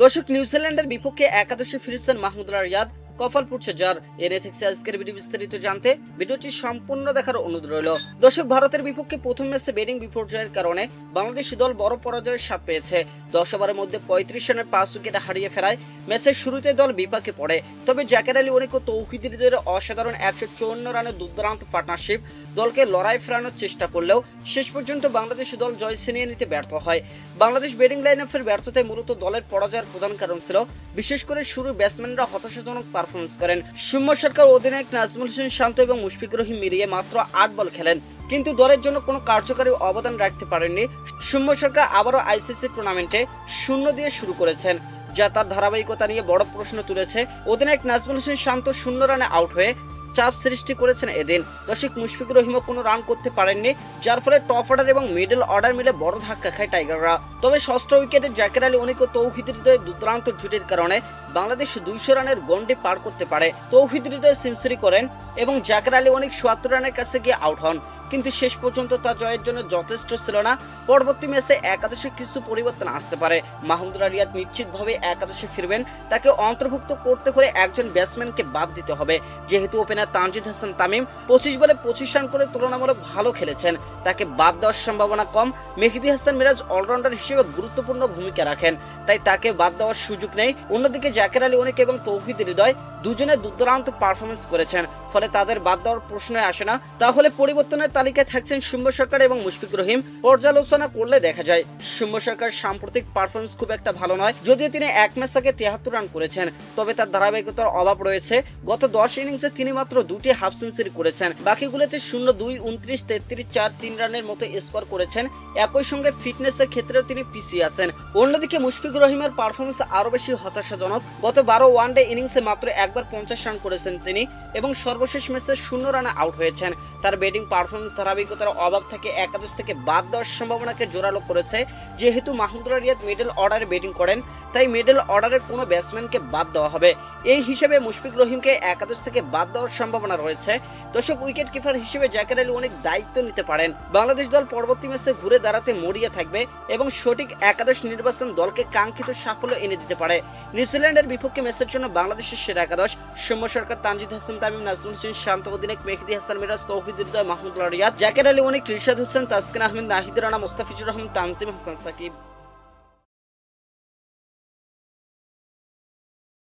দর্শক, নিউজিল্যান্ডের বিপক্ষে একাদশে ফিরেছেন মাহমুদুল্লাহ রিয়াদ। কপাল পুড়ছে যার। এনে থাকছে আজকের ভিডিও বিস্তারিত জানতে ভিডিওটি সম্পূর্ণ দেখার অনুরোধ রইল। দর্শক, ভারতের বিপক্ষে প্রথম ম্যাচে ব্যাটিং বিপর্যয়ের কারণে বাংলাদেশি দল বড় পরাজয়ের স্বাদ পেয়েছে। 10 ওভারের মধ্যে 35 রানের 5 উইকেট হারিয়ে ফেলায় ম্যাচের শুরুতে দল বিপাকে পড়ে। তবে জাকের আলী অনেক ও তৌহিদ হৃদয়ের অসাধারণ 154 রানের দুর্দান্ত পার্টনারশিপ দলকে লড়াই ফেরানোর চেষ্টা করলেও শেষ পর্যন্ত বাংলাদেশি দল জয় ছিনিয়ে নিতে ব্যর্থ হয়। বাংলাদেশ ব্যাটিং লাইনআপের ব্যর্থতায় মূলত দলের পরাজয়ের প্রধান কারণ ছিল বিশেষ করে শুরুর ব্যাটসম্যানরা হতাশাজনক পারফরমেন্স করেন। সৌম্য সরকার, অধিনায়ক নাজমুল হোসেন শান্ত এবং মুশফিকুর রহিম মিলিয়ে মাত্র 8 বল খেলেন, কিন্তু দলের জন্য কোনো কার্যকরী অবদান রাখতে পারেননি। সৌম্য সরকার আবারও আইসিসি টুর্নামেন্টে 0 দিয়ে শুরু করেছেন, যা তার ধারাবাহিকতা নিয়ে বড় প্রশ্ন তুলেছে। অধিনায়ক নাজমুল হোসেন শান্ত 0 রানে আউট হয়ে চাপ সৃষ্টি করেছেন এদিন। দর্শক, মুশফিকুর রহিমও কোনো রান করতে পারেননি, যার ফলে টপ অর্ডার এবং মিডল অর্ডার মিলে বড় ধাক্কা খায় টাইগাররা। তবে ষষ্ঠ উইকেটে জাকের আলী অনেক ও তৌহিদ হৃদয়ের দুর্দান্ত জুটির কারণে বাংলাদেশ 200 রানের গন্ডি পার করতে পারে। তৌহিদ হৃদয় সেঞ্চুরি করেন এবং জাকের আলী অনেক ৭৪ রানের কাছে গিয়ে আউট হন, কিন্তু শেষ পর্যন্ত তা জয়ের জন্য যথেষ্ট ছিল না। পরবর্তী ম্যাচে একাদশে কিছু পরিবর্তন আসতে পারে। মাহমুদুল্লাহ রিয়াদ নিশ্চিতভাবে একাদশে ফিরবেন। তাকে অন্তর্ভুক্ত করতে হলে একজন ব্যাটসম্যানকে বাদ দিতে হবে, যেহেতু ওপেনার তানজিদ হাসান তামিম 25 বলে 25 রান করে তুলনামূলক ভালো খেলেছেন। তাকে বাদ দেওয়ার সম্ভাবনা কম। মেহেদী হাসান মিরাজ অলরাউন্ডার হিসেবে গুরুত্বপূর্ণ ভূমিকা রাখেন, তাই তাকে বাদ দেওয়ার সুযোগ নেই। অন্যদিকে জাকের আলী অনেক এবং তৌহিদ হৃদয় দুজনে দুর্দান্ত পারফরমেন্স করেছেন, ফলে তাদের বাদ দেওয়ার প্রশ্নই আসে না। তাহলে পরিবর্তনের তালিকায় থাকছেন সৌম্য সরকার এবং মুশফিকুর রহিম। পর্যালোচনা করলে দেখা যায় সৌম্য সরকার সাম্প্রতিক পারফরমেন্স খুব একটা ভালো নয়। যদিও তিনি এক ম্যাচ থেকে 73 রান করেছেন, তবে তার ধারাবাহিকতার অভাব রয়েছে। গত 10 ইনিংসে তিনি মাত্র 2টি হাফ সেঞ্চুরি করেছেন, বাকিগুলোতে 0-2, 29, 33, 4, 3 রানের মতো স্কোর করেছেন। একই সঙ্গে ফিটনেসের ক্ষেত্রেও তিনি পিছিয়ে আছেন। অন্যদিকে মুশফিকুর রহিমের পারফরমেন্স আরো বেশি হতাশাজনক। গত 12 ওয়ানডে ইনিংসে মাত্র একবার 50 রান করেছেন তিনি এবং সর্বশেষ ম্যাচে 0 রানে আউট হয়েছেন। তার ব্যাটিং পারফরমেন্স ধারাবাহিকতার অভাব থেকে একাদশ থেকে বাদ দেওয়ার সম্ভাবনাকে জোরালো করেছে। যেহেতু মাহমুদুল্লাহ রিয়াদ মিডল অর্ডারে ব্যাটিং করেন, তাই মিডল অর্ডারের কোনো ব্যাটসম্যানকে বাদ দেওয়া হবে। এই হিসেবে মুশফিকুর রহিমকে একাদশ থেকে বাদ দেওয়ার সম্ভাবনা রয়েছে। দর্শক, উইকেট কিপার হিসেবে জাকের আলী অনেক দায়িত্ব নিতে পারেন। বাংলাদেশ দল পরবর্তী ম্যাচে ঘুরে দাঁড়াতে মরিয়া থাকবে এবং সঠিক একাদশ নির্বাচন দলকে কাঙ্ক্ষিত সাফল্য এনে দিতে পারে। নিউজিল্যান্ডের বিপক্ষে ম্যাচের জন্য বাংলাদেশের সেরা একাদশ: সৌম্য সরকার, তানজিদ হাসান তামিম, নাজমুল হোসেন শান্ত, অধিনায়ক মেহেদী হাসান মিরাজ, তৌহিদ হৃদয়, মাহমুদুল্লাহ রিয়াদ, জাকের আলী অনেক, রিশাদ হোসেন, তাসকিন আহমেদ, নাহিদ রানা, মোস্তাফিজুর রহমান, তানজিম হাসান সাকিব।